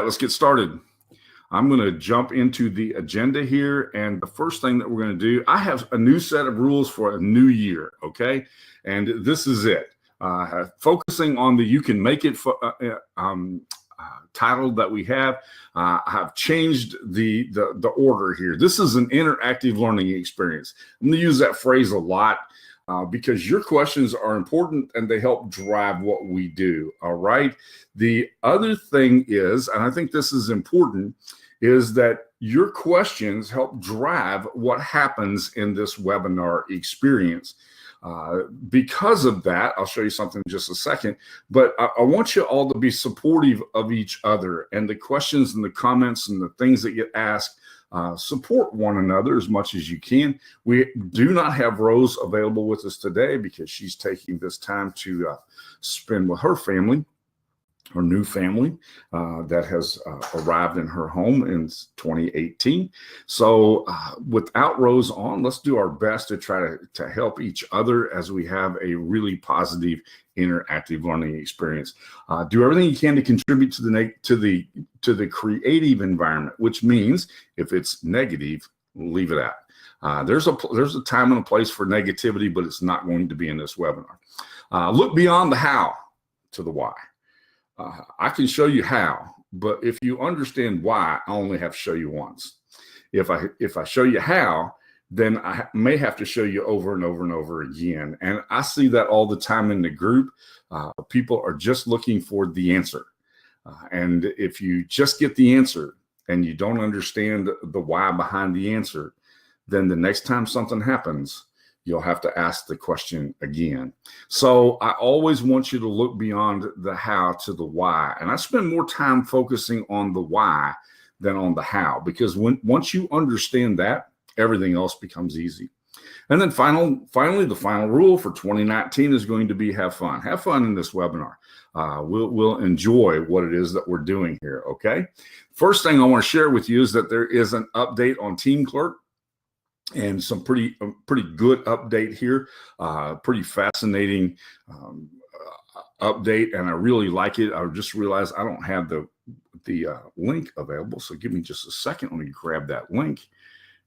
Let's get started. I'm going to jump into the agenda here. And the first thing that we're going to do, I have a new set of rules for a new year. Okay. And this is it. Focusing on the You Can Make It title that we have. I have changed the order here. This is an interactive learning experience. I'm going to use that phrase a lot because your questions are important and they help drive what we do. All right. The other thing is, and I think this is important, is that your questions help drive what happens in this webinar experience. Because of that, I'll show you something in just a second, but I want you all to be supportive of each other, and the questions and the comments and the things that get asked, support one another as much as you can. We do not have Rose available with us today because she's taking this time to spend with her family, her new family that has arrived in her home in 2018. So without Rose on, let's do our best to try to help each other as we have a really positive interactive learning experience. Do everything you can to contribute to the creative environment, which means if it's negative, leave it out. There's a time and a place for negativity, but it's not going to be in this webinar. Look beyond the how to the why. I can show you how, but if you understand why, I only have to show you once. If I show you how, then I may have to show you over and over and over again. And I see that all the time in the group. People are just looking for the answer. And if you just get the answer and you don't understand the why behind the answer, then the next time something happens, you'll have to ask the question again. So I always want you to look beyond the how to the why. And I spend more time focusing on the why than on the how, because once you understand that, everything else becomes easy. And then finally, the final rule for 2019 is going to be have fun. Have fun in this webinar. We'll enjoy what it is that we're doing here, okay? First thing I want to share with you is that there is an update on Team Clerk. And some pretty good update here, pretty fascinating update, and I really like it. I just realized I don't have the link available, so give me just a second. Let me grab that link,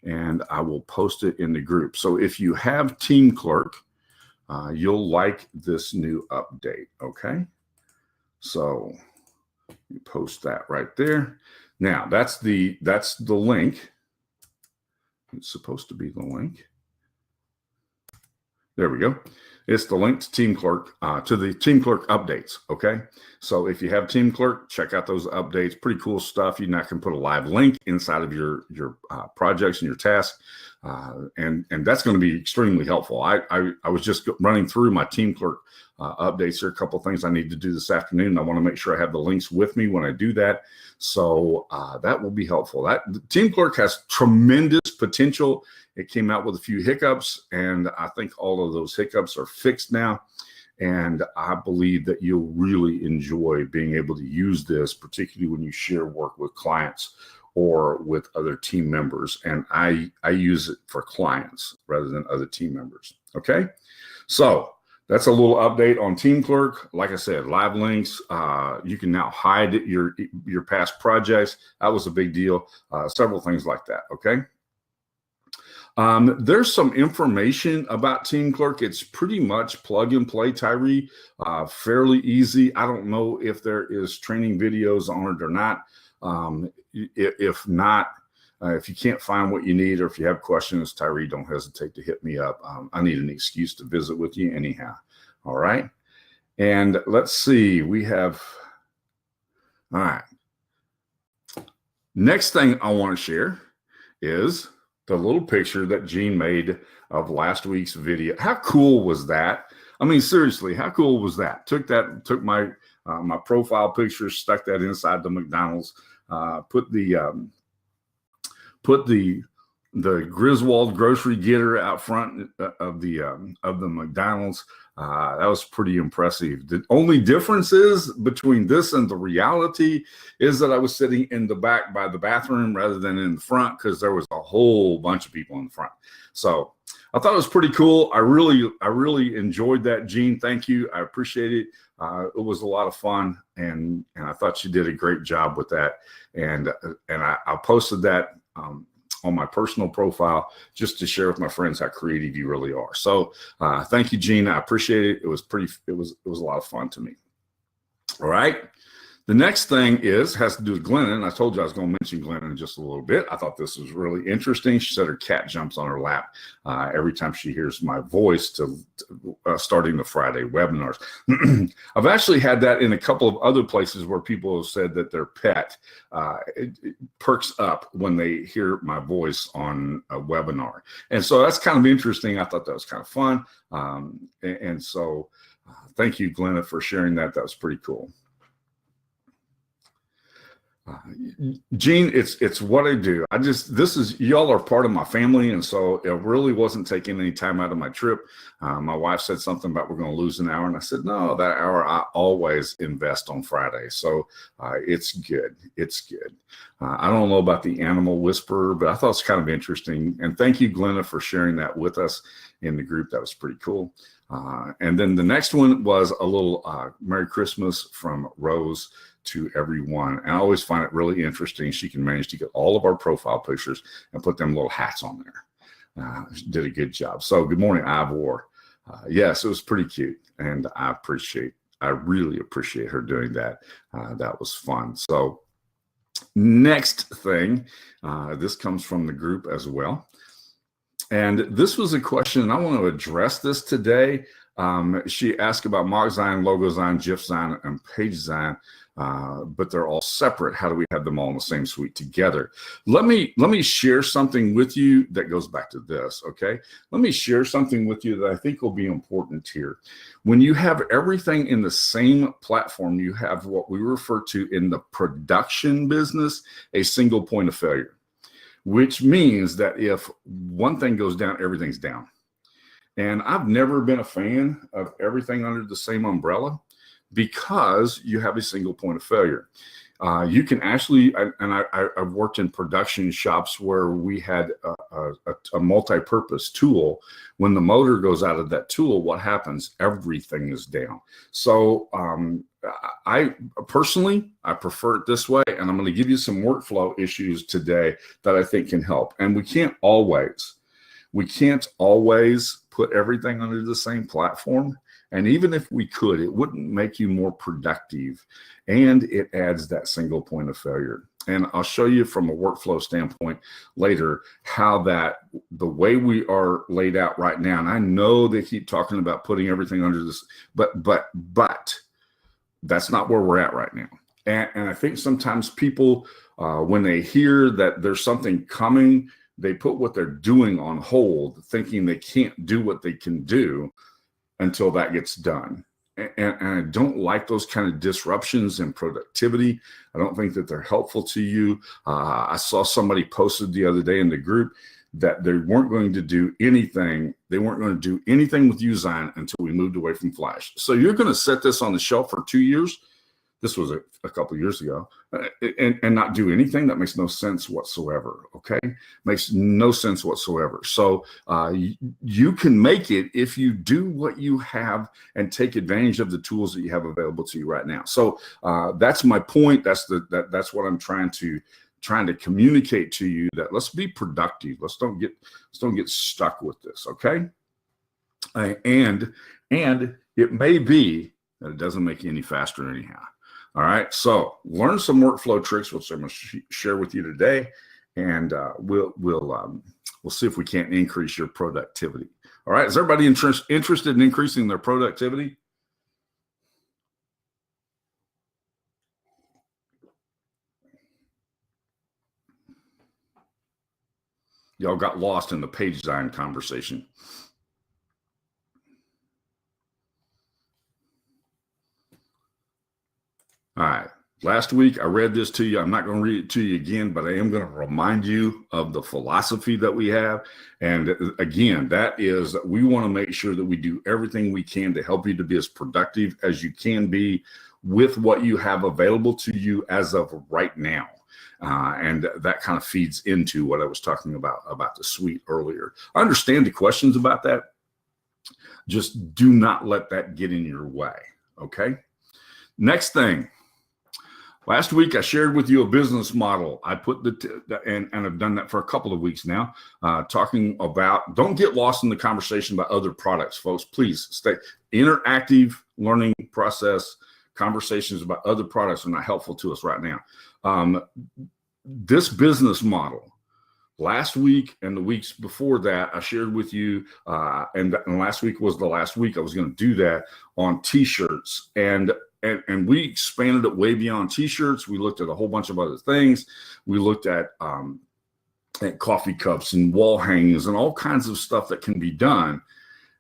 and I will post it in the group. So if you have Team Clerk, you'll like this new update. Okay, so you post that right there. Now that's the link. It's supposed to be the link. There we go. It's the link to Team Clerk, to the Team Clerk updates. Okay. So if you have Team Clerk, check out those updates. Pretty cool stuff. You now can put a live link inside of your projects and your tasks. And that's going to be extremely helpful. I was just running through my Team Clerk updates. There are a couple of things I need to do this afternoon. I want to make sure I have the links with me when I do that. So that will be helpful. The Team Clerk has tremendous potential. It came out with a few hiccups, and I think all of those hiccups are fixed now. And I believe that you'll really enjoy being able to use this, particularly when you share work with clients or with other team members. And I use it for clients rather than other team members. Okay. So that's a little update on Team Clerk. Like I said, live links. You can now hide your past projects. That was a big deal. Several things like that. Okay. There's some information about Team Clerk. It's pretty much plug and play, Tyree. Fairly easy. I don't know if there is training videos on it or not. If not, if you can't find what you need, or if you have questions, Tyree, don't hesitate to hit me up. I need an excuse to visit with you anyhow. All right. And let's see, we have, all right. Next thing I want to share is the little picture that Gene made of last week's video. How cool was that? I mean, seriously, how cool was that? Took my my profile picture, stuck that inside the McDonald's, put the Griswold grocery getter out front of the McDonald's. That was pretty impressive. The only difference is between this and the reality is that I was sitting in the back by the bathroom rather than in the front, because there was a whole bunch of people in the front. So I thought it was pretty cool. I really enjoyed that, Gene. Thank you. I appreciate it. It was a lot of fun, and I thought she did a great job with that. And I posted that on my personal profile just to share with my friends how creative you really are. So thank you, Gene. I appreciate it. It was a lot of fun to me. All right. The next thing has to do with Glenna, and I told you I was going to mention Glenna in just a little bit. I thought this was really interesting. She said her cat jumps on her lap every time she hears my voice starting the Friday webinars. I've actually had that in a couple of other places where people have said that their pet it perks up when they hear my voice on a webinar. And so that's kind of interesting. I thought that was kind of fun. And so thank you, Glenna, for sharing that. That was pretty cool. Gene, it's what I do. Y'all are part of my family. And so it really wasn't taking any time out of my trip. My wife said something about we're going to lose an hour. And I said, no, that hour I always invest on Friday. So it's good. It's good. I don't know about the animal whisperer, but I thought it's kind of interesting. And thank you, Glenna, for sharing that with us in the group. That was pretty cool. And then the next one was a little Merry Christmas from Rose to everyone. And I always find it really interesting. She can manage to get all of our profile pictures and put them little hats on there. She did a good job. So good morning, Ivor. Yes, it was pretty cute. And I really appreciate her doing that. That was fun. So next thing, this comes from the group as well. And this was a question, and I want to address this today. She asked about Mockdesign, LogoZine, GIFZine, and PageZine, but they're all separate. How do we have them all in the same suite together? Let me share something with you that goes back to this, okay? Let me share something with you that I think will be important here. When you have everything in the same platform, you have what we refer to in the production business, a single point of failure, which means that if one thing goes down, everything's down. And I've never been a fan of everything under the same umbrella because you have a single point of failure. You can actually, I've worked in production shops where we had a multi-purpose tool. When the motor goes out of that tool, what happens? Everything is down. So I personally prefer it this way, and I'm going to give you some workflow issues today that I think can help. And we can't always put everything under the same platform. And even if we could, it wouldn't make you more productive. And it adds that single point of failure. And I'll show you from a workflow standpoint later how the way we are laid out right now, and I know they keep talking about putting everything under this, but that's not where we're at right now. And I think sometimes people, when they hear that there's something coming, they put what they're doing on hold, thinking they can't do what they can do until that gets done. And I don't like those kind of disruptions in productivity. I don't think that they're helpful to you. I saw somebody posted the other day in the group that they weren't going to do anything. They weren't going to do anything with UZine until we moved away from Flash. So you're going to set this on the shelf for 2 years. This was a couple of years ago, and not do anything. That makes no sense whatsoever. Okay, makes no sense whatsoever. So you can make it if you do what you have and take advantage of the tools that you have available to you right now. So that's my point. That's what I'm trying to communicate to you, that let's be productive. Let's don't get stuck with this. Okay, and it may be that it doesn't make you any faster anyhow. All right, so learn some workflow tricks, which I'm going to share with you today, and we'll see if we can't increase your productivity. All right, is everybody interested in increasing their productivity? Y'all got lost in the page design conversation. All right. Last week, I read this to you. I'm not going to read it to you again, but I am going to remind you of the philosophy that we have. And again, that is that we want to make sure that we do everything we can to help you to be as productive as you can be with what you have available to you as of right now. And that kind of feeds into what I was talking about the suite earlier. I understand the questions about that. Just do not let that get in your way. Okay. Next thing. Last week, I shared with you a business model. I put and I've done that for a couple of weeks now, talking about, don't get lost in the conversation about other products, folks. Please stay interactive learning process. Conversations about other products are not helpful to us right now. This business model, last week and the weeks before that, I shared with you, and last week was the last week I was going to do that on t-shirts. And we expanded it way beyond t-shirts. We looked at a whole bunch of other things. We looked at coffee cups and wall hangings and all kinds of stuff that can be done.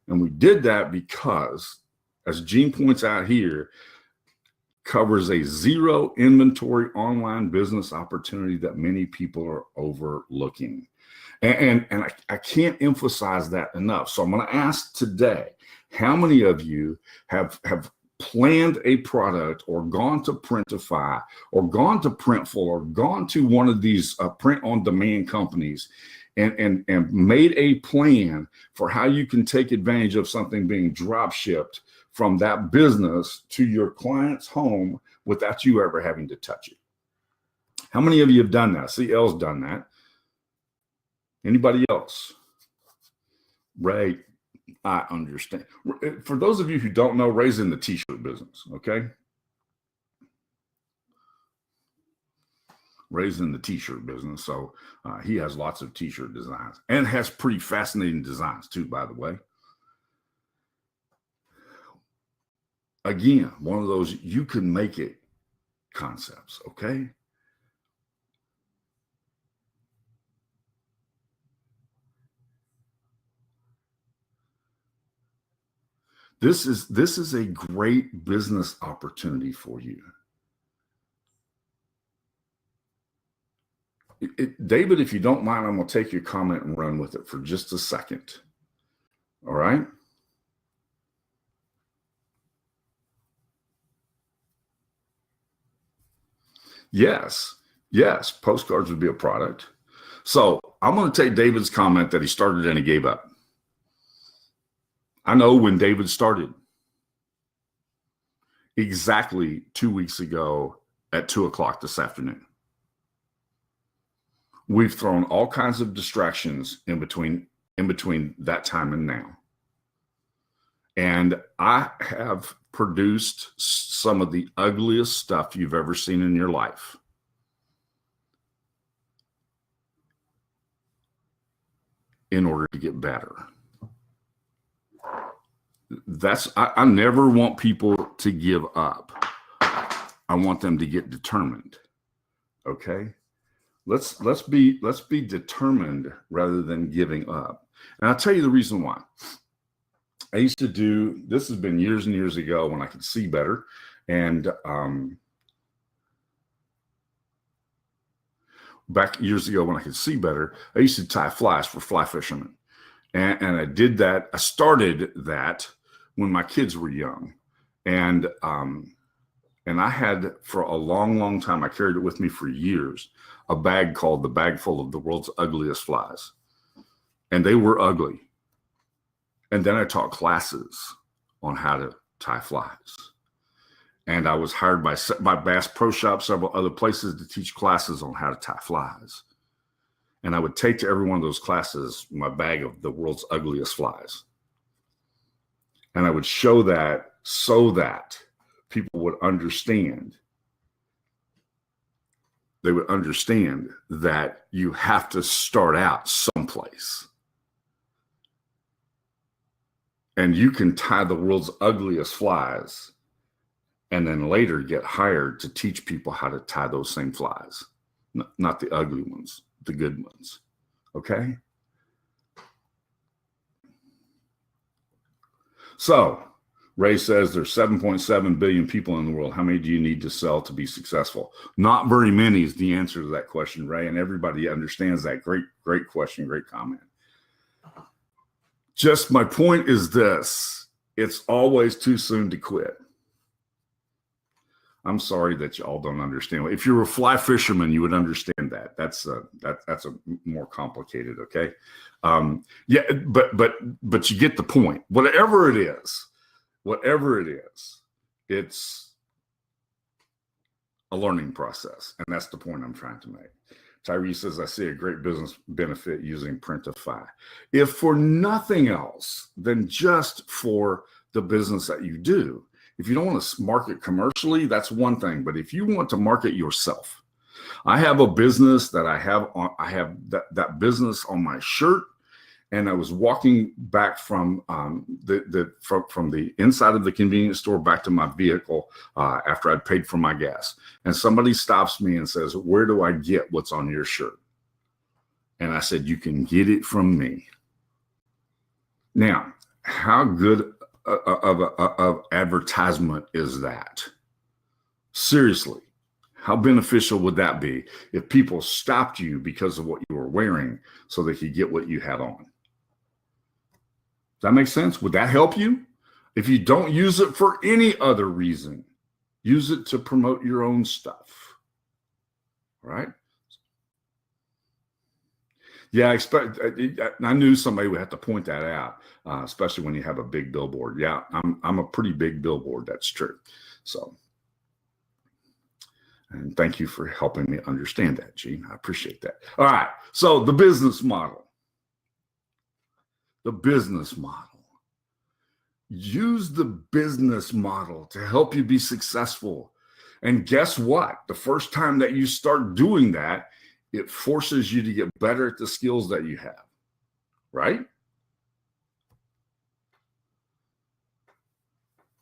And we did that because, as Gene points out here, covers a zero inventory online business opportunity that many people are overlooking. And I can't emphasize that enough. So I'm going to ask today, how many of you have planned a product or gone to Printify or gone to Printful or gone to one of these print on demand companies and made a plan for how you can take advantage of something being drop shipped from that business to your client's home without you ever having to touch it? How many of you have done that? CL's done that. Anybody else? Ray, I understand. For those of you who don't know, Ray's in the t-shirt business, okay? Ray's in the t-shirt business, so he has lots of t-shirt designs and has pretty fascinating designs too, by the way. Again, one of those you can make it concepts, okay? This is a great business opportunity for you. David, if you don't mind, I'm going to take your comment and run with it for just a second. All right? Yes, postcards would be a product. So I'm going to take David's comment that he started and he gave up. I know when David started, exactly 2 weeks ago at 2 o'clock this afternoon. We've thrown all kinds of distractions in between that time and now. And I have produced some of the ugliest stuff you've ever seen in your life. In order to get better. I never want people to give up. I want them to get determined. Okay? Let's be determined rather than giving up. And I'll tell you the reason why. I used to do, this has been years and years ago when I could see better. And back years ago when I could see better, I used to tie flies for fly fishermen. And I did that. I started that when my kids were young. And I had, for a long, long time, I carried it with me for years, a bag called the Bag Full of the World's Ugliest Flies. And they were ugly. And then I taught classes on how to tie flies. And I was hired by Bass Pro Shop, several other places, to teach classes on how to tie flies. And I would take to every one of those classes my bag of the world's ugliest flies. And I would show that so that people would understand. They would understand that you have to start out someplace. And you can tie the world's ugliest flies and then later get hired to teach people how to tie those same flies. Not the ugly ones, the good ones. Okay? So, Ray says there's 7.7 billion people in the world. How many do you need to sell to be successful? Not very many is the answer to that question, Ray, and everybody understands that. Great question, great comment. Just my point is this: it's always too soon to quit. I'm sorry that you all don't understand. If you're a fly fisherman, you would understand that. That's a more complicated, okay? Yeah, but you get the point. Whatever it is, it's a learning process. And that's the point I'm trying to make. Tyree says, I see a great business benefit using Printify. If for nothing else than just for the business that you do, if you don't want to market commercially, that's one thing. But if you want to market yourself, I have a business that I have that business on my shirt. And I was walking back from the inside of the convenience store back to my vehicle after I'd paid for my gas. And somebody stops me and says, where do I get what's on your shirt? And I said, you can get it from me. Now, how good of advertisement is that? Seriously, how beneficial would that be if people stopped you because of what you were wearing so they could get what you had on? Does that make sense? Would that help you? If you don't use it for any other reason, use it to promote your own stuff. Right? Yeah, I knew somebody would have to point that out, especially when you have a big billboard. Yeah, I'm a pretty big billboard. That's true. So, and thank you for helping me understand that, Gene. I appreciate that. All right. So the business model. The business model. Use the business model to help you be successful. And guess what? The first time that you start doing that, it forces you to get better at the skills that you have, right?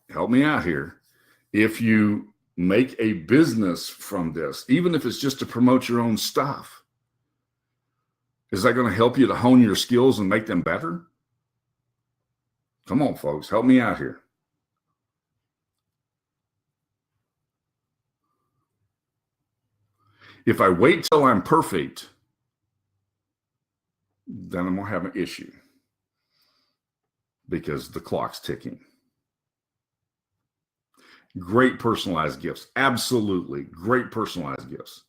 Help me out here. If you make a business from this, even if it's just to promote your own stuff, is that going to help you to hone your skills and make them better? Come on, folks, help me out here. If I wait till I'm perfect, then I'm going to have an issue because the clock's ticking. Great personalized gifts. Absolutely. Great personalized gifts.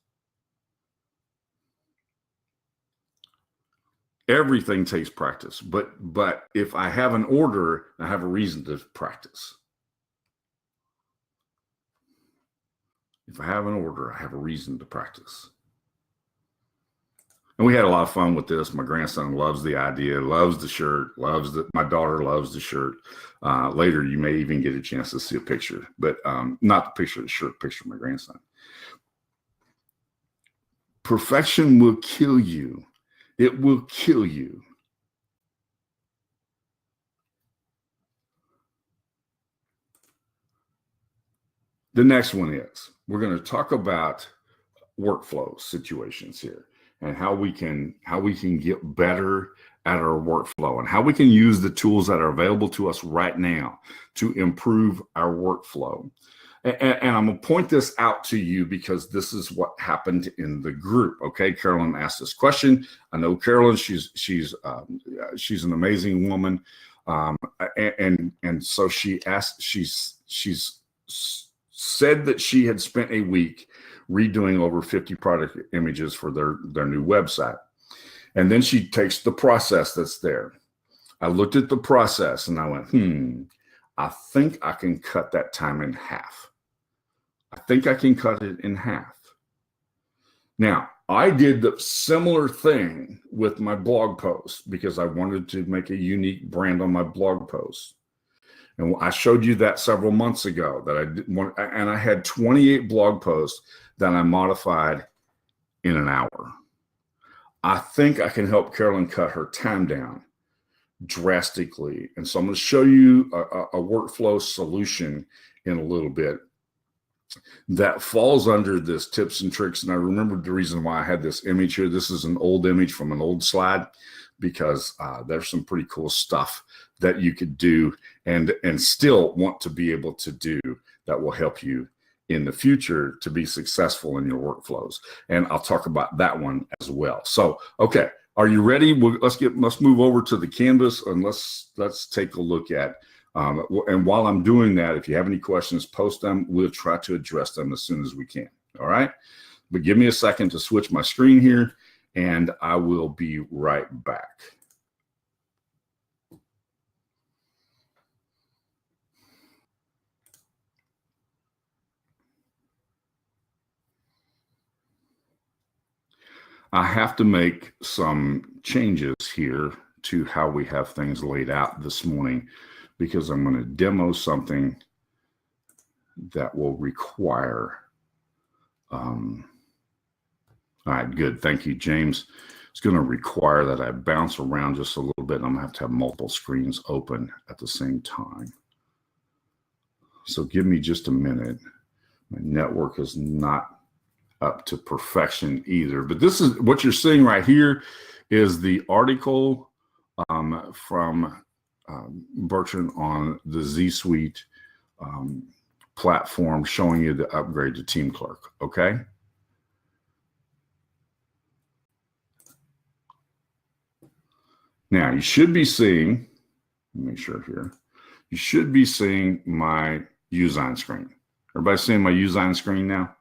Everything takes practice, but if I have an order, I have a reason to practice. If I have an order, I have a reason to practice. And we had a lot of fun with this. My grandson loves the idea, loves the shirt, my daughter loves the shirt. Later, you may even get a chance to see a picture, but not the picture of the shirt, picture of my grandson. Perfection will kill you. It will kill you. The next one is, we're going to talk about workflow situations here and how we can get better at our workflow and how we can use the tools that are available to us right now to improve our workflow. And I'm going to point this out to you because this is what happened in the group. Okay, Carolyn asked this question. I know Carolyn; she's an amazing woman, and so she asked. She's said that she had spent a week redoing over 50 product images for their new website, and then she takes the process that's there. I looked at the process and I went, I think I can cut that time in half. I think I can cut it in half. Now, I did the similar thing with my blog post because I wanted to make a unique brand on my blog post. And I showed you that several months ago that I didn't want, and I had 28 blog posts that I modified in an hour. I think I can help Carolyn cut her time down drastically. And so I'm going to show you a workflow solution in a little bit that falls under this tips and tricks. And I remembered the reason why I had this image here. This is an old image from an old slide because there's some pretty cool stuff that you could do and still want to be able to do that will help you in the future to be successful in your workflows. And I'll talk about that one as well. So, okay, are you ready? Let's move over to the canvas and let's take a look at and while I'm doing that, if you have any questions, post them. We'll try to address them as soon as we can. All right. But give me a second to switch my screen here and I will be right back. I have to make some changes here to how we have things laid out this morning, because I'm going to demo something that will require, all right, good. Thank you, James. It's going to require that I bounce around just a little bit. I'm going to have multiple screens open at the same time. So give me just a minute. My network is not up to perfection either, but this is what you're seeing right here is the article from Bertrand on the Z Suite platform showing you the upgrade to Team Clerk. Okay. Now you should be seeing, let me make sure here, you should be seeing my Usign screen. Everybody seeing my Usign screen now?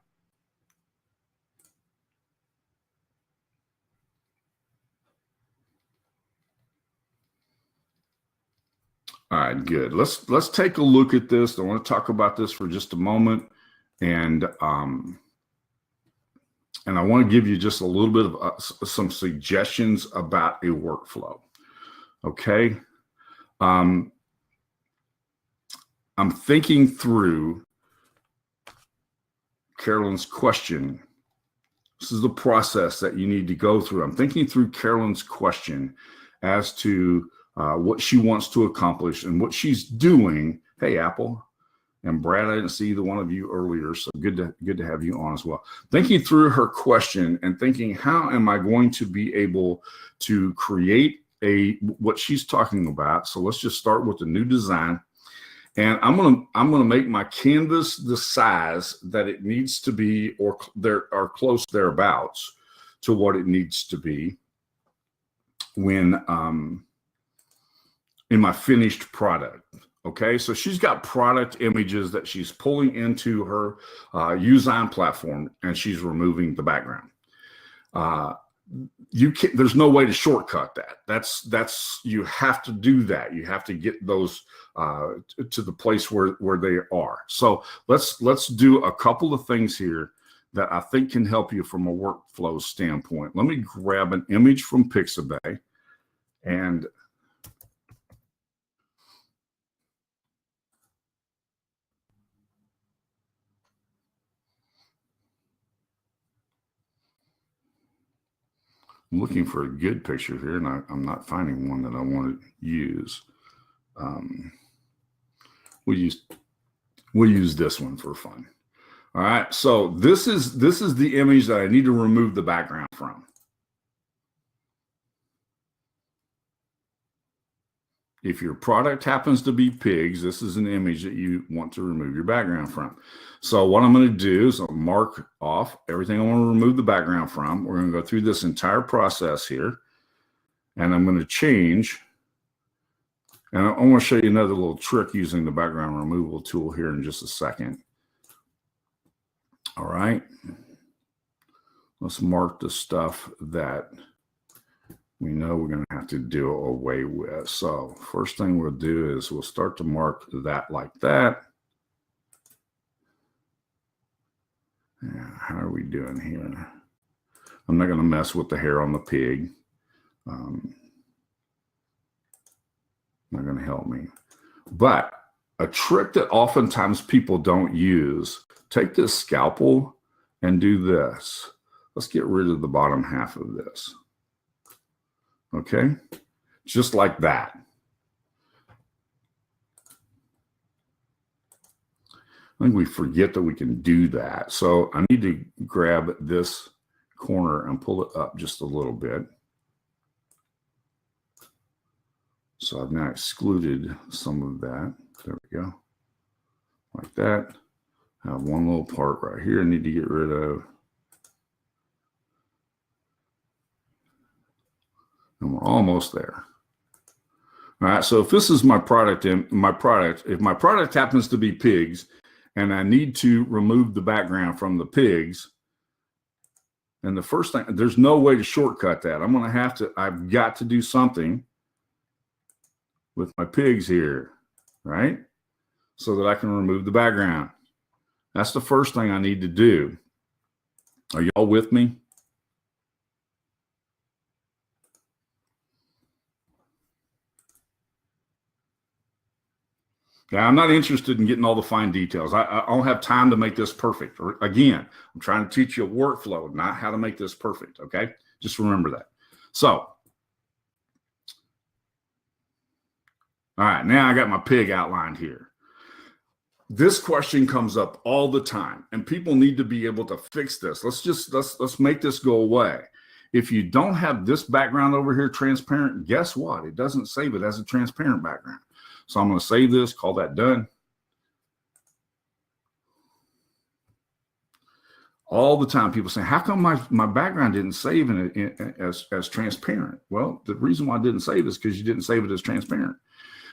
All right, good. Let's take a look at this. I want to talk about this for just a moment, and I want to give you just a little bit of some suggestions about a workflow. Okay, I'm thinking through Carolyn's question. This is the process that you need to go through. I'm thinking through Carolyn's question as to what she wants to accomplish and what she's doing. Hey, Apple and Brad, I didn't see either one of you earlier, so good to have you on as well. Thinking through her question and thinking, how am I going to be able to create what she's talking about? So let's just start with the new design, and I'm gonna make my canvas the size that it needs to be, or there are close thereabouts to what it needs to be when in my finished product. Okay, so she's got product images that she's pulling into her Usign platform, and she's removing the background. There's no way to shortcut that. That's you have to do that. You have to get those to the place where they are. So let's do a couple of things here that I think can help you from a workflow standpoint. Let me grab an image from Pixabay, and I'm looking for a good picture here, and I'm not finding one that I want to use. We'll use this one for fun. All right, so this is the image that I need to remove the background from. If your product happens to be pigs, this is an image that you want to remove your background from. So what I'm going to do is I'll mark off everything I want to remove the background from. We're going to go through this entire process here, and I'm going to change. And I want to show you another little trick using the background removal tool here in just a second. All right. Let's mark the stuff that we know we're going to have to do away with. So first thing we'll do is we'll start to mark that like that. Yeah, how are we doing here? I'm not going to mess with the hair on the pig. Not going to help me. But a trick that oftentimes people don't use, take this scalpel and do this. Let's get rid of the bottom half of this. Okay, just like that. I think we forget that we can do that. So I need to grab this corner and pull it up just a little bit. So I've now excluded some of that. There we go. Like that. I have one little part right here I need to get rid of. And we're almost there. All right, so if this is my product, if my product happens to be pigs, and I need to remove the background from the pigs, and the first thing, there's no way to shortcut that. I've got to do something with my pigs here, right? So that I can remove the background. That's the first thing I need to do. Are y'all with me? Yeah, I'm not interested in getting all the fine details. I don't have time to make this perfect. Or again, I'm trying to teach you a workflow, not how to make this perfect. Okay, just remember that. So, all right, now I got my pig outlined here. This question comes up all the time, and people need to be able to fix this. Let's make this go away. If you don't have this background over here transparent, guess what? It doesn't save it as a transparent background. So I'm going to save this, call that done. All the time people say, how come my background didn't save as transparent? Well, the reason why I didn't save is because you didn't save it as transparent.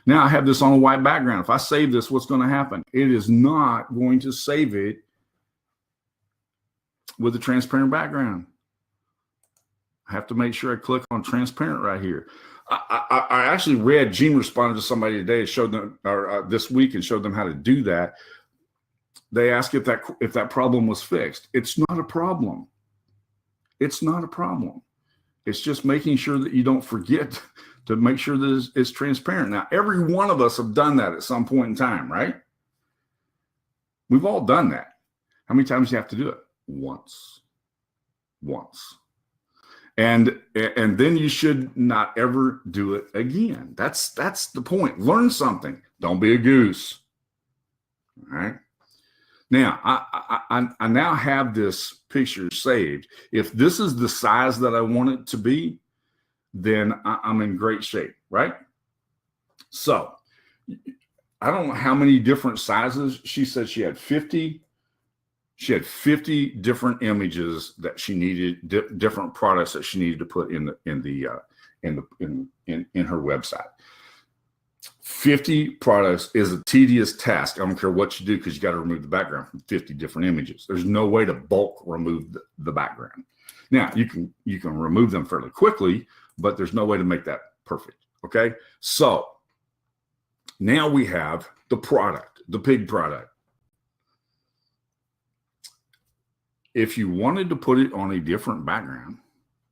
Now I have this on a white background. If I save this, what's going to happen? It is not going to save it with a transparent background. I have to make sure I click on transparent right here. I actually read, Gene responded to somebody today, showed them, or this week, and showed them how to do that. They asked if that problem was fixed. It's not a problem. It's not a problem. It's just making sure that you don't forget to make sure that it's transparent. Now, every one of us have done that at some point in time, right? We've all done that. How many times do you have to do it? Once. And then you should not ever do it again. That's the point. Learn something. Don't be a goose. All right. Now, I now have this picture saved. If this is the size that I want it to be, then I'm in great shape, right? So I don't know how many different sizes. She said she had 50. She had 50 different images that she needed, different products that she needed to put in her website. 50 products is a tedious task. I don't care what you do, because you got to remove the background from 50 different images. There's no way to bulk remove the background. Now you can remove them fairly quickly, but there's no way to make that perfect. Okay, so now we have the product, the pig product. If you wanted to put it on a different background,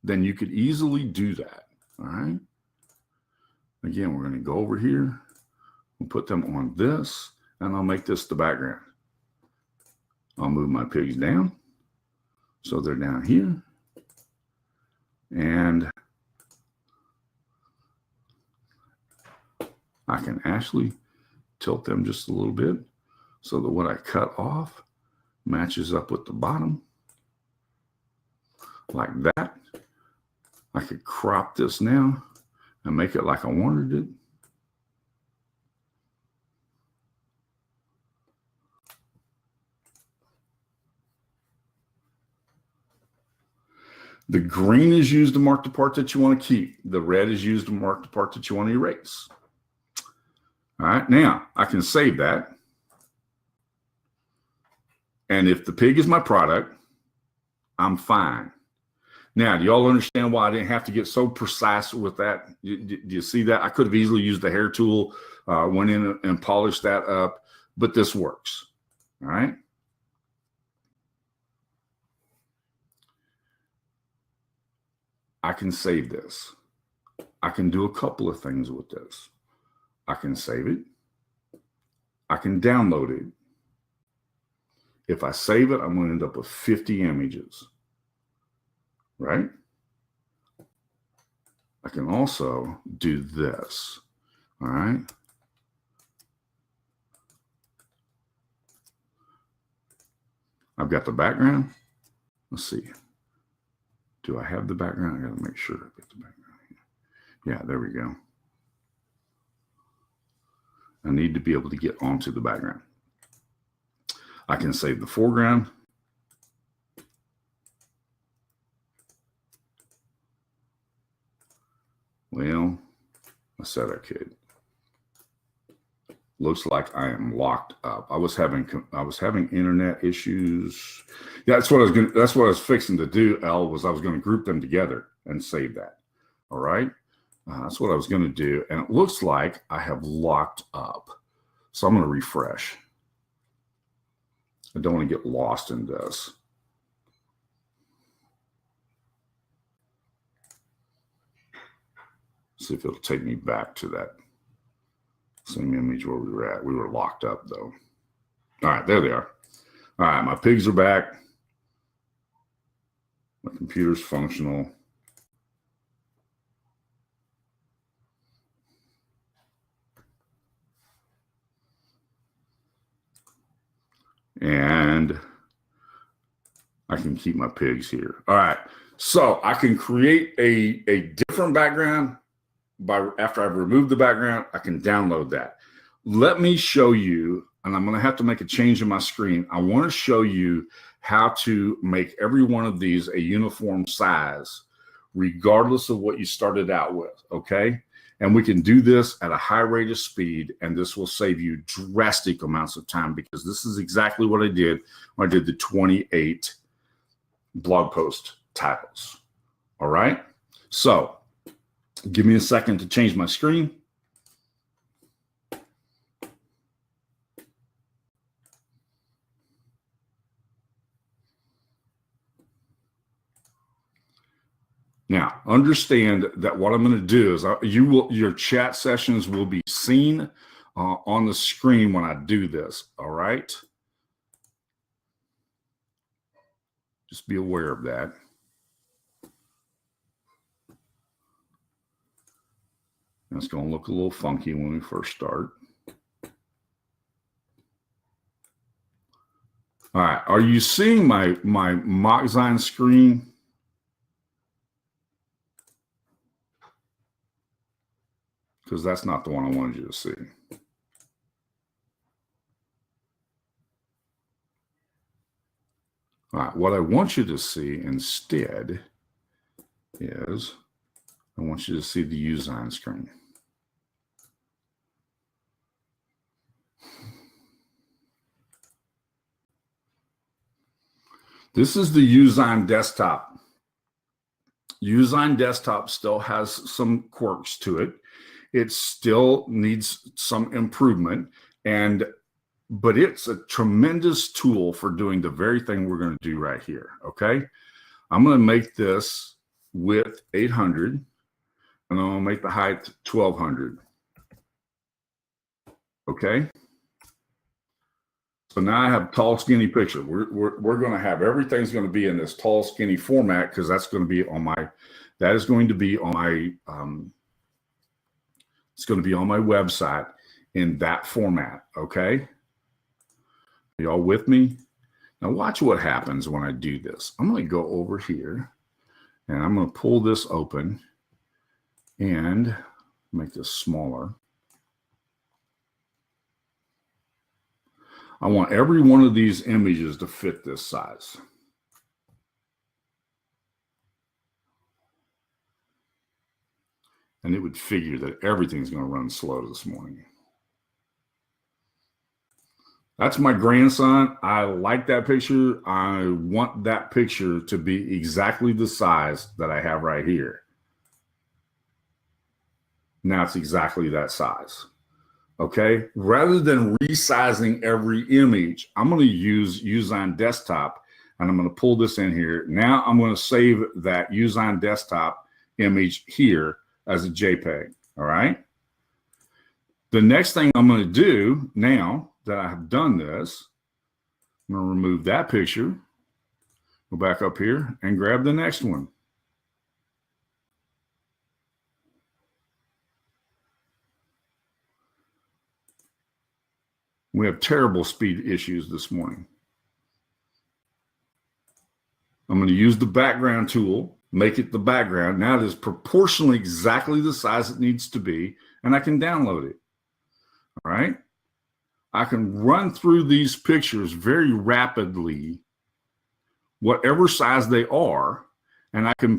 then you could easily do that. All right. Again, we're going to go over here. We'll put them on this, and I'll make this the background. I'll move my pigs down so they're down here. And I can actually tilt them just a little bit so that what I cut off matches up with the bottom. Like that. I could crop this now and make it like I wanted it. The green is used to mark the part that you want to keep. The red is used to mark the part that you want to erase. All right, now I can save that. And if the pig is my product, I'm fine. Now, do y'all understand why I didn't have to get so precise with that? Do you see that? I could have easily used the hair tool, went in and polished that up, but this works. All right. I can save this. I can do a couple of things with this. I can save it. I can download it. If I save it, I'm going to end up with 50 images, right? I can also do this, all right? I've got the background. Let's see. Do I have the background? I got to make sure I get the background here. Yeah, there we go. I need to be able to get onto the background. I can save the foreground. Well, I said I could. Looks like I am locked up. I was having internet issues. Yeah, that's what I was fixing to do, Al, was I was going to group them together and save that. All right. That's what I was going to do. And it looks like I have locked up. So I'm going to refresh. I don't want to get lost in this. See if it'll take me back to that Same image where we were at. We were locked up though. All right, there they are. All right, my pigs are back. My computer's functional. And I can keep my pigs here. All right, so I can create a different background after I've removed the background. I can download that. Let me show you, and I'm going to have to make a change in my screen. I want to show you how to make every one of these a uniform size, regardless of what you started out with, okay? And we can do this at a high rate of speed, and this will save you drastic amounts of time, because this is exactly what I did when I did the 28 blog post titles. All right? So give me a second to change my screen. Now, understand that what I'm going to do is your chat sessions will be seen on the screen when I do this. All right. Just be aware of that. It's going to look a little funky when we first start. All right. Are you seeing my Mockzine screen? Because that's not the one I wanted you to see. All right, what I want you to see instead is I want you to see the Uzine screen. This is the Uzine desktop. Uzine desktop still has some quirks to it. It still needs some improvement, but it's a tremendous tool for doing the very thing we're going to do right here, okay? I'm going to make this width 800, and I'm going to make the height 1200, okay? So now I have tall, skinny picture. We're going to have everything's going to be in this tall, skinny format, because that's going to be on my, it's going to be on my website in that format, okay? Are y'all with me? Now watch what happens when I do this. I'm going to go over here, and I'm going to pull this open and make this smaller. I want every one of these images to fit this size. And it would figure that everything's going to run slow this morning. That's my grandson. I like that picture. I want that picture to be exactly the size that I have right here. Now it's exactly that size. Okay, rather than resizing every image, I'm going to use Uzine Desktop, and I'm going to pull this in here. Now I'm going to save that Uzine Desktop image here as a JPEG. All right. The next thing I'm going to do now that I have done this, I'm going to remove that picture, go back up here and grab the next one. We have terrible speed issues this morning. I'm going to use the background tool, make it the background. Now it is proportionally exactly the size it needs to be, and I can download it. All right. I can run through these pictures very rapidly, whatever size they are, and I can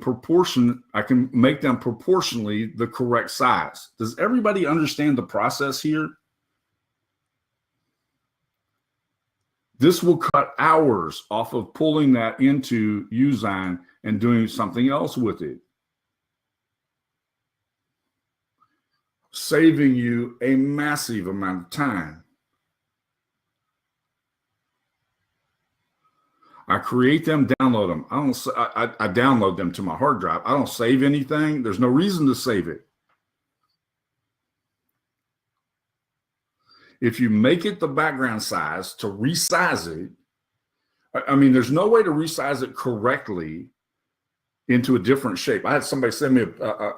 make them proportionally the correct size. Does everybody understand the process here? This will cut hours off of pulling that into Uzine and doing something else with it, saving you a massive amount of time. I create them, download them. I download them to my hard drive. I don't save anything. There's no reason to save it. if you make it the background size to resize it, I mean, there's no way to resize it correctly into a different shape. I had somebody send me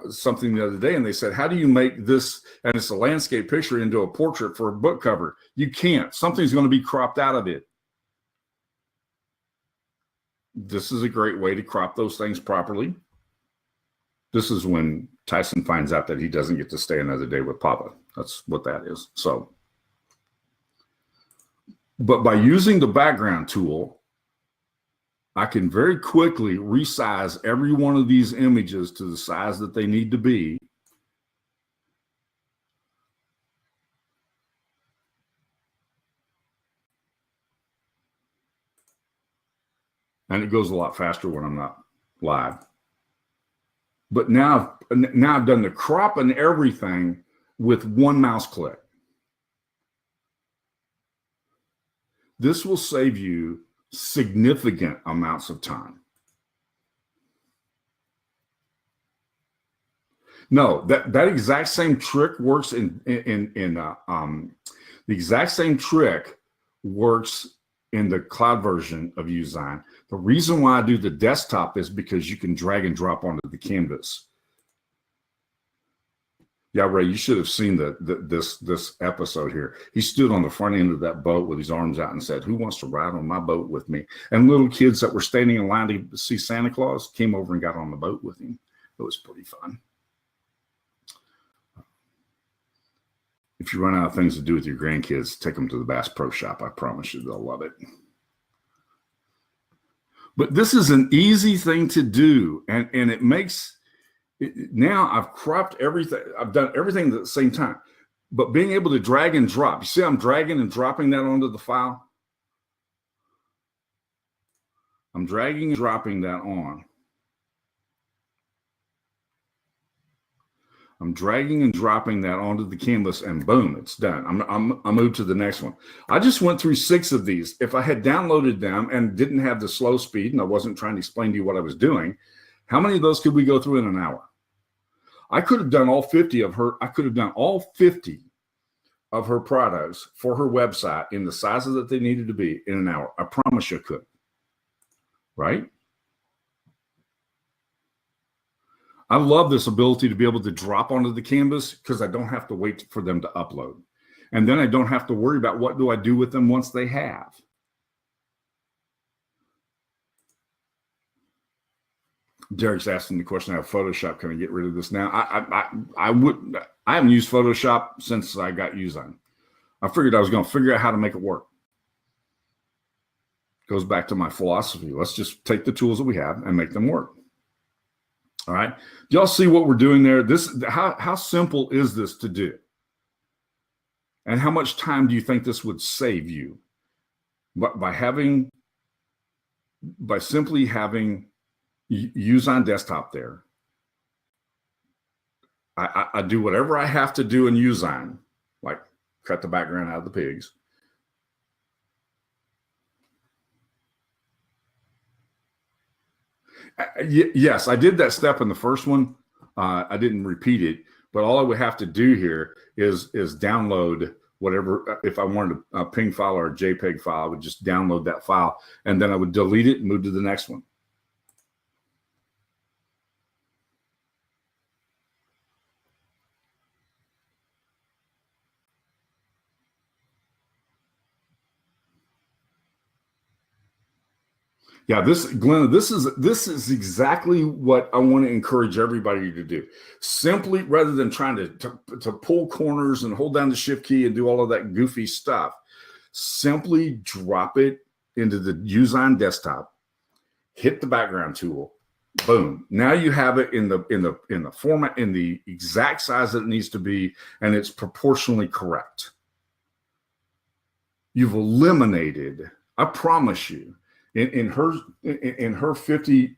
something the other day, and they said, how do you make this, and it's a landscape picture, into a portrait for a book cover? You can't. Something's going to be cropped out of it. This is a great way to crop those things properly. This is when Tyson finds out that he doesn't get to stay another day with Papa. That's what that is. So, but by using the background tool, I can very quickly resize every one of these images to the size that they need to be. And it goes a lot faster when I'm not live. But now I've done the crop and everything with one mouse click. This will save you significant amounts of time. No, that exact same trick works the exact same trick works in the cloud version of Usein. The reason why I do the desktop is because you can drag and drop onto the canvas. Yeah, Ray, you should have seen this episode here. He stood on the front end of that boat with his arms out and said, "Who wants to ride on my boat with me?" And little kids that were standing in line to see Santa Claus came over and got on the boat with him. It was pretty fun. If you run out of things to do with your grandkids, take them to the Bass Pro Shop. I promise you they'll love it. But this is an easy thing to do, and it makes... Now I've cropped everything. I've done everything at the same time, but being able to drag and drop. You see, I'm dragging and dropping that onto the file. I'm dragging and dropping that on. I'm dragging and dropping that onto the canvas, and boom, it's done. I moved to the next one. I just went through 6 of these. If I had downloaded them and didn't have the slow speed, and I wasn't trying to explain to you what I was doing, how many of those could we go through in an hour? I could have done all 50 of her. I could have done all 50 of her products for her website in the sizes that they needed to be in an hour. I promise you I could. Right? I love this ability to be able to drop onto the canvas because I don't have to wait for them to upload. And then I don't have to worry about what do I do with them once they have. Derek's asking the question, I have Photoshop, can I get rid of this now? I haven't used Photoshop since I got Usein. I figured I was going to figure out how to make it work. Goes back to my philosophy. Let's just take the tools that we have and make them work. All right. Do y'all see what we're doing there? How simple is this to do? And how much time do you think this would save you? But by simply having Usein desktop there, I do whatever I have to do in Usein, like cut the background out of the pigs. Yes, I did that step in the first one. I didn't repeat it, but all I would have to do here is download whatever. If I wanted a PNG file or a JPEG file, I would just download that file, and then I would delete it and move to the next one. Yeah, Glenna, this is exactly what I want to encourage everybody to do. Simply, rather than trying to pull corners and hold down the shift key and do all of that goofy stuff, simply drop it into the Usein desktop, hit the background tool, boom. Now you have it in the format, in the exact size that it needs to be, and it's proportionally correct. You've eliminated, I promise you, in her 50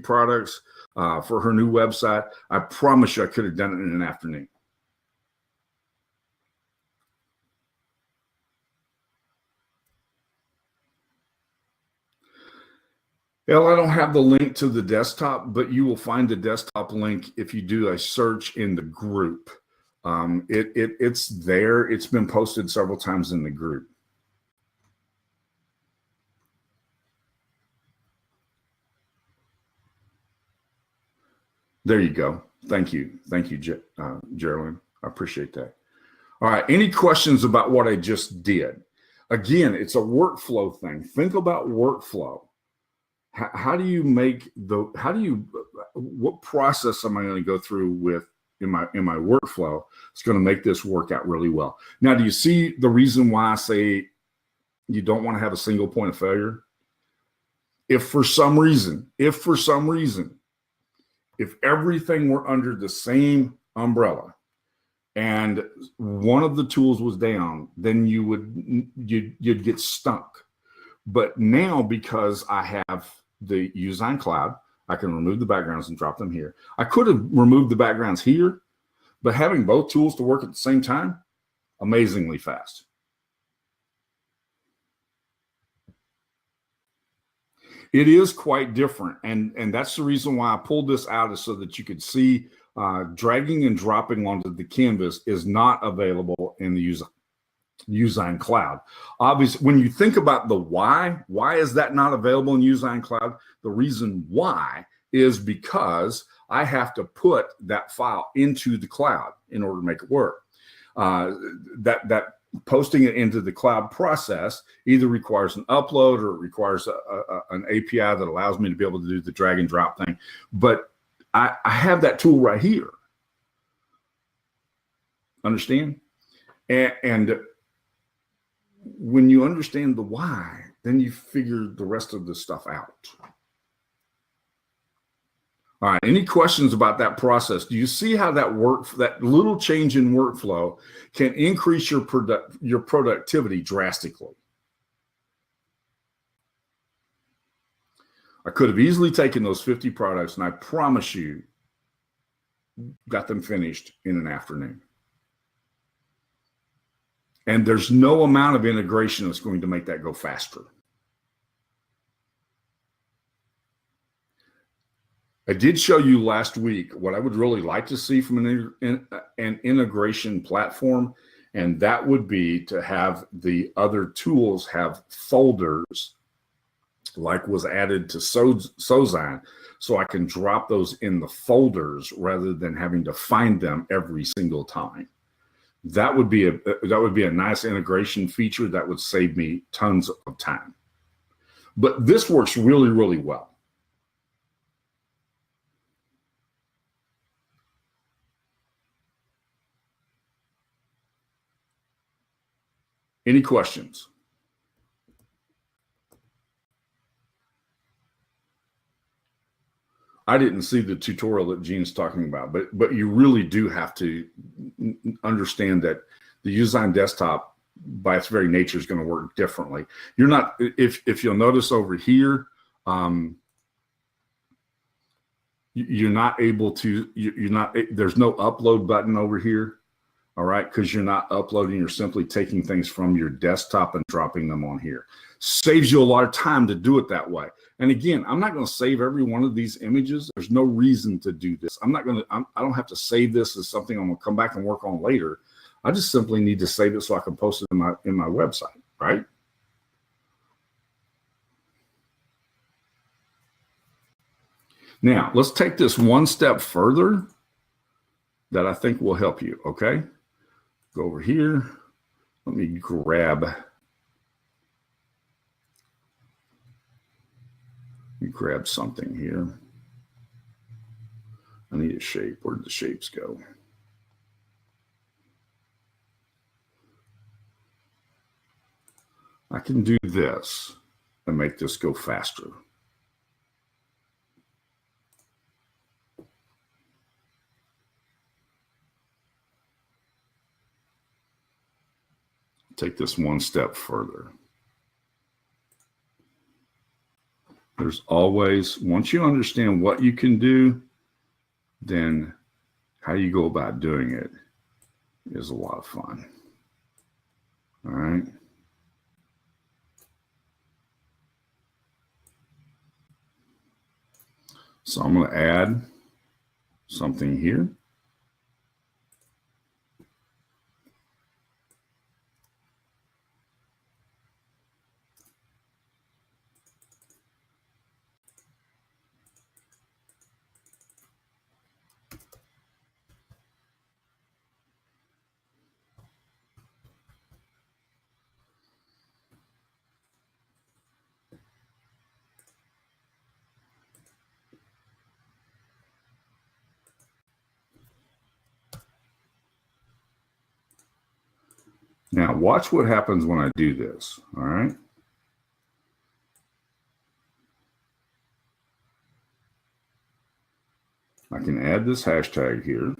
products for her new website, I promise you I could have done it in an afternoon. Well, I don't have the link to the desktop, but you will find the desktop link if you do a search in the group It's there. It's been posted several times in the group. There you go. Thank you. Thank you, Carolyn. I appreciate that. All right. Any questions about what I just did? Again, it's a workflow thing. Think about workflow. How do you make what process am I going to go through with in my workflow? It's going to make this work out really well. Now, do you see the reason why I say you don't want to have a single point of failure? If for some reason, if everything were under the same umbrella and one of the tools was down, then you'd get stuck. But now, because I have the Resize Cloud, I can remove the backgrounds and drop them here. I could have removed the backgrounds here, but having both tools to work at the same time, amazingly fast. It is quite different, and that's the reason why I pulled this out, is so that you could see dragging and dropping onto the canvas is not available in the Resize Cloud. Obviously, when you think about the why is that not available in Resize Cloud? The reason why is because I have to put that file into the cloud in order to make it work. That posting it into the cloud process either requires an upload or it requires an API that allows me to be able to do the drag and drop thing. But I have that tool right here. Understand? And when you understand the why, then you figure the rest of the stuff out. All right, any questions about that process? Do you see how that little change in workflow can increase your productivity drastically? I could have easily taken those 50 products, and I promise you, got them finished in an afternoon. And there's no amount of integration that's going to make that go faster. I did show you last week what I would really like to see from an integration platform, and that would be to have the other tools have folders like was added to Resize, so I can drop those in the folders rather than having to find them every single time. That would be a nice integration feature that would save me tons of time. But this works really, really well. Any questions? I didn't see the tutorial that Gene's talking about, but you really do have to understand that the Resize desktop, by its very nature, is going to work differently. You're not, if you'll notice over here, you're not able to, there's no upload button over here. All right, because you're not uploading, you're simply taking things from your desktop and dropping them on here. Saves you a lot of time to do it that way. And again, I'm not going to save every one of these images. There's no reason to do this. I don't have to save this as something I'm going to come back and work on later. I just simply need to save it so I can post it in my website, right? Now, let's take this one step further that I think will help you, okay? Go over here. Let me grab something here. I need a shape. Where did the shapes go? I can do this and make this go faster. Take this one step further. There's always, once you understand what you can do, then how you go about doing it is a lot of fun. All right. So I'm going to add something here. Now watch what happens when I do this, all right? I can add this hashtag here.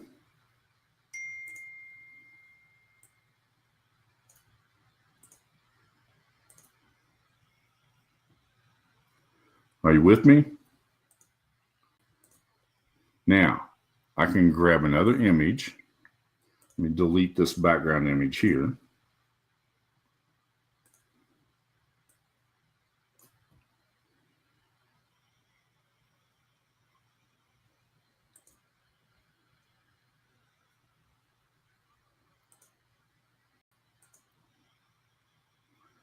Are you with me? Now, I can grab another image. Let me delete this background image here.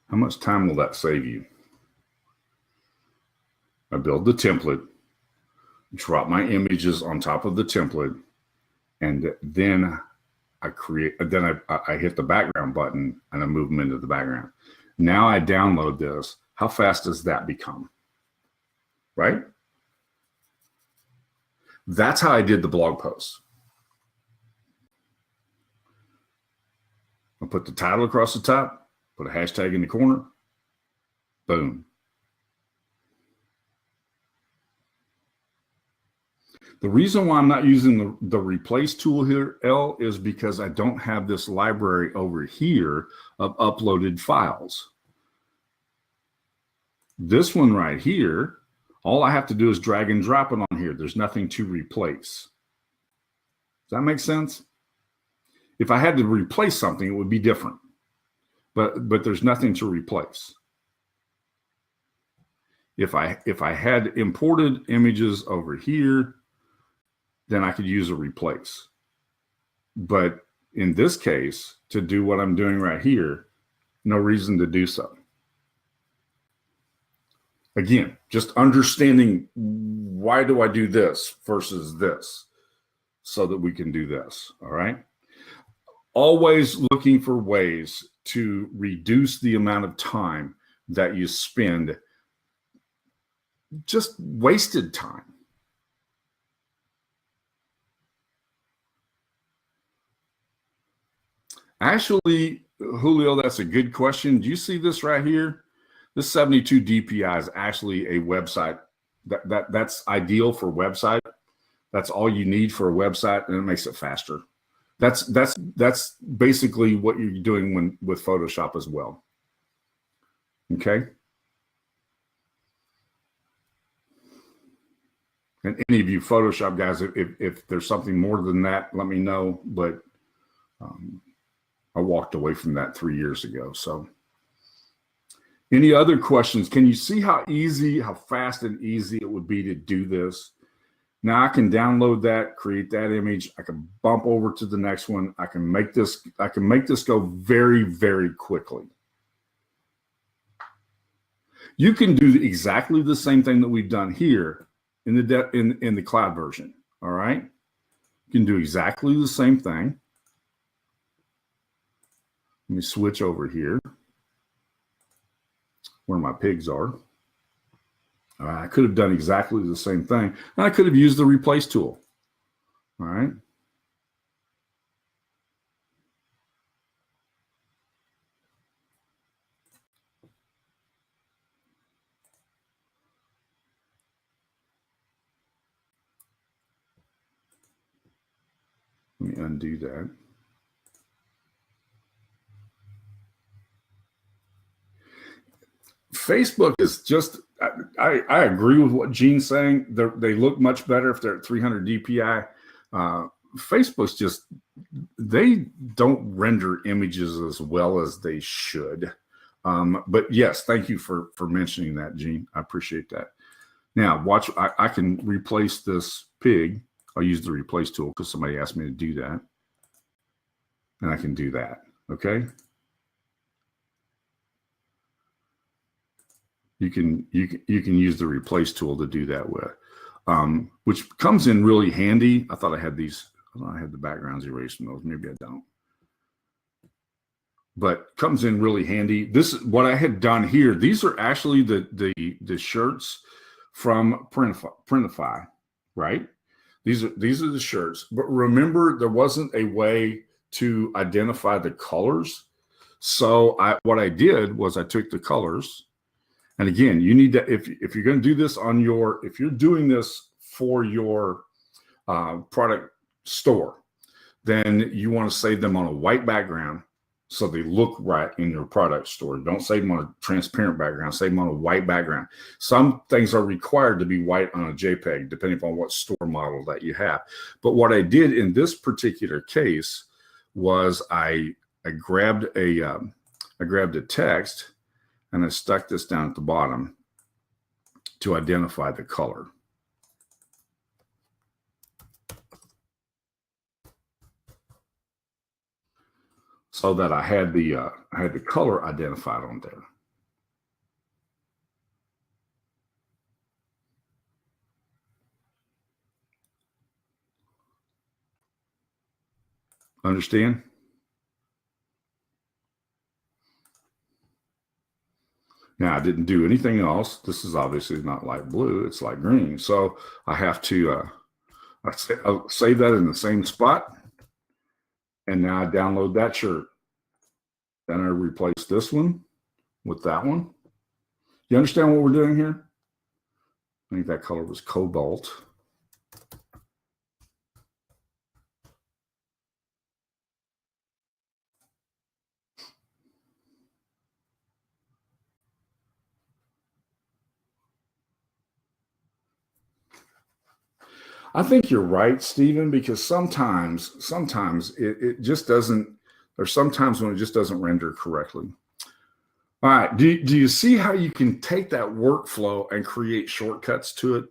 How much time will that save you? I build the template, drop my images on top of the template, and then I hit the background button and I move them into the background. Now I download this. How fast does that become? Right? That's how I did the blog post. I'll put the title across the top, put a hashtag in the corner, boom. The reason why I'm not using the replace tool here, L, is because I don't have this library over here of uploaded files. This one right here, all I have to do is drag and drop it on here. There's nothing to replace. Does that make sense? If I had to replace something, it would be different. But there's nothing to replace. If I had imported images over here, then I could use a replace. But in this case, to do what I'm doing right here, no reason to do so. Again, just understanding why do I do this versus this so that we can do this, all right? Always looking for ways to reduce the amount of time that you spend just wasted time. Actually, Julio, that's a good question. Do you see this right here? This 72 DPI is actually a website that's ideal for website. That's all you need for a website, and it makes it faster. That's basically what you're doing with Photoshop as well. Okay. And any of you Photoshop guys, if there's something more than that, let me know. But I walked away from that 3 years ago. So any other questions? Can you see how easy, how fast and easy it would be to do this? Now I can download that, create that image. I can bump over to the next one. I can make this go very, very quickly. You can do exactly the same thing that we've done here in the cloud version. All right. You can do exactly the same thing. Let me switch over here where my pigs are. I could have done exactly the same thing. And I could have used the replace tool. All right. Let me undo that. Facebook is just, I agree with what Gene's saying. They look much better if they're at 300 DPI. Facebook's just, they don't render images as well as they should. But yes, thank you for mentioning that, Gene. I appreciate that. Now watch, I can replace this pig. I'll use the replace tool because somebody asked me to do that. And I can do that, okay? You can use the replace tool to do that with, which comes in really handy. I thought I had these. I thought I had the backgrounds erased from those. Maybe I don't. But comes in really handy. This is what I had done here. These are actually the shirts from Printify, right? These are the shirts. But remember, there wasn't a way to identify the colors. So what I did was I took the colors, and again, you need to, if you're going to do this on your, if you're doing this for your product store, then you want to save them on a white background so they look right in your product store. Don't save them on a transparent background, save them on a white background. Some things are required to be white on a JPEG, depending upon what store model that you have. But what I did in this particular case was I grabbed a text and I stuck this down at the bottom to identify the color. So that I had the color identified on there. Understand? Now I didn't do anything else. This is obviously not light blue, it's light green. So I have to I'll save that in the same spot. And now I download that shirt. Then I replace this one with that one. You understand what we're doing here? I think that color was cobalt. I think you're right, Stephen, because sometimes it just doesn't, there's sometimes when it just doesn't render correctly. All right, do you see how you can take that workflow and create shortcuts to it?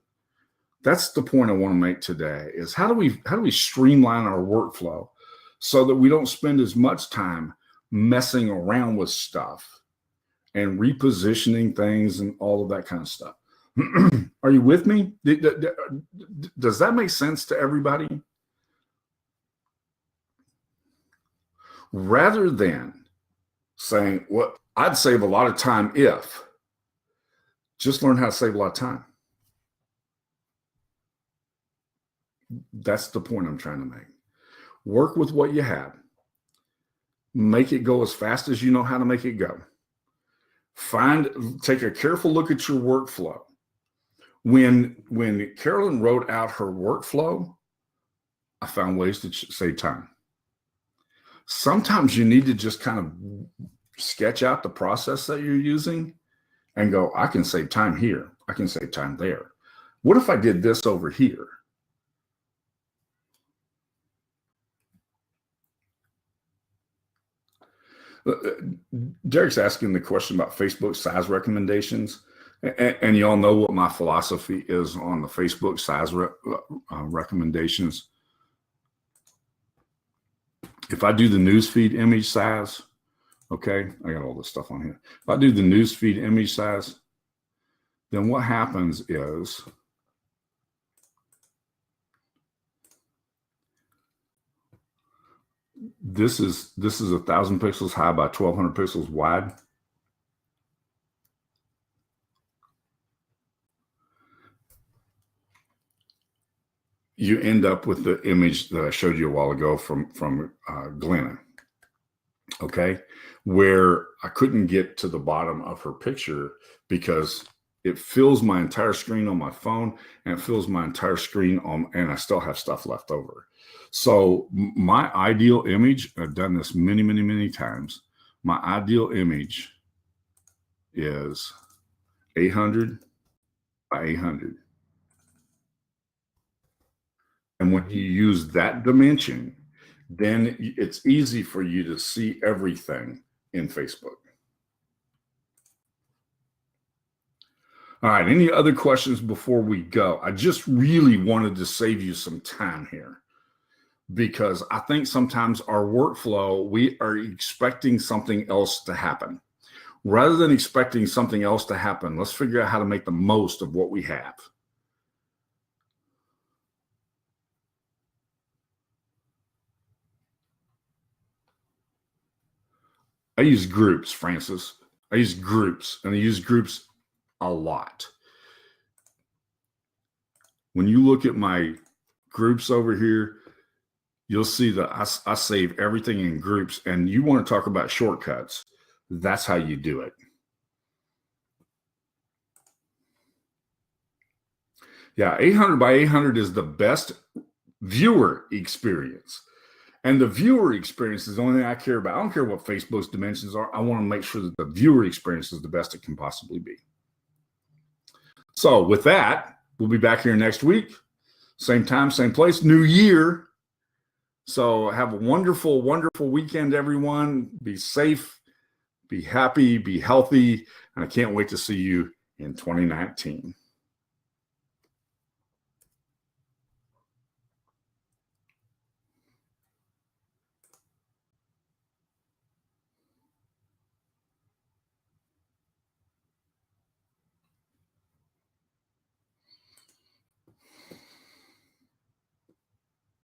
That's the point I want to make today, is how do we streamline our workflow so that we don't spend as much time messing around with stuff and repositioning things and all of that kind of stuff. Are you with me? Does that make sense to everybody? Rather than saying, well, I'd save a lot of time if, just learn how to save a lot of time. That's the point I'm trying to make. Work with what you have. Make it go as fast as you know how to make it go. Take a careful look at your workflow. When Carolyn wrote out her workflow, I found ways to save time. Sometimes you need to just kind of sketch out the process that you're using and go, I can save time here. I can save time there. What if I did this over here? Derek's asking the question about Facebook size recommendations. And you all know what my philosophy is on the Facebook size recommendations. If I do the newsfeed image size, okay, I got all this stuff on here. If I do the newsfeed image size, then what happens is this is 1,000 pixels high by 1,200 pixels wide. You end up with the image that I showed you a while ago from Glenna, okay, where I couldn't get to the bottom of her picture because it fills my entire screen on my phone and it fills my entire screen and I still have stuff left over. So my ideal image, I've done this many, many, many times. My ideal image is 800 by 800. And when you use that dimension, then it's easy for you to see everything in Facebook. All right, any other questions before we go? I just really wanted to save you some time here because I think sometimes our workflow, we are expecting something else to happen. Rather than expecting something else to happen, let's figure out how to make the most of what we have. I use groups, Francis. I use groups, and I use groups a lot. When you look at my groups over here, you'll see that I save everything in groups, and you want to talk about shortcuts. That's how you do it. Yeah, 800 by 800 is the best viewer experience. And the viewer experience is the only thing I care about. I don't care what Facebook's dimensions are. I want to make sure that the viewer experience is the best it can possibly be. So with that, we'll be back here next week. Same time, same place, new year. So have a wonderful, wonderful weekend, everyone. Be safe, be happy, be healthy. And I can't wait to see you in 2019.